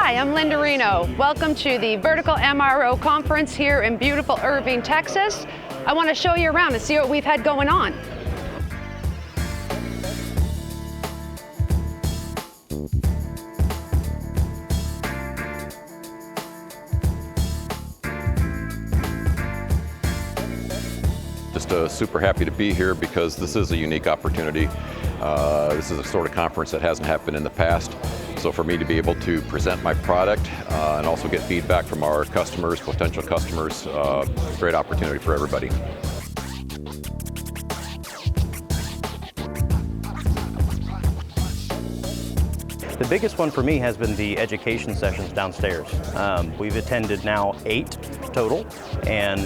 Hi, I'm Linda Reno. Welcome to the Vertical MRO Conference here in beautiful Irving, Texas. I want to show you around and see what we've had going on. Just super happy to be here because this is a unique opportunity. This is a sort of conference that hasn't happened in the past. So for me to be able to present my product and also get feedback from our customers, potential customers, great opportunity for everybody. The biggest one for me has been the education sessions downstairs. We've attended now 8 total, and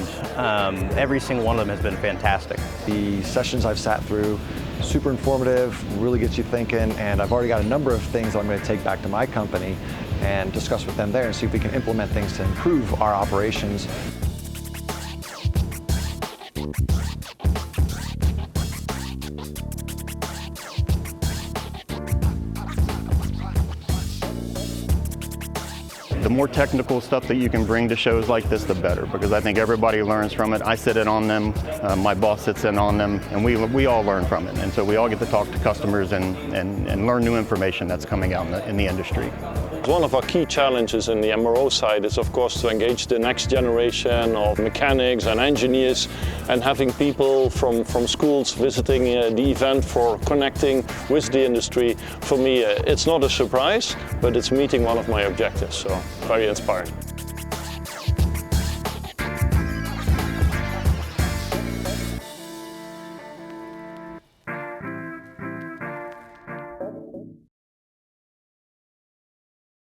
every single one of them has been fantastic. The sessions I've sat through, super informative, really gets you thinking, and I've already got a number of things that I'm going to take back to my company and discuss with them there and see if we can implement things to improve our operations. The more technical stuff that you can bring to shows like this, the better, because I think everybody learns from it. I sit in on them, my boss sits in on them, and we all learn from it. And so we all get to talk to customers and learn new information that's coming out in the industry. One of our key challenges in the MRO side is, of course, to engage the next generation of mechanics and engineers, and having people from schools visiting the event for connecting with the industry. For me, it's not a surprise, but it's meeting one of my objectives, so very inspired.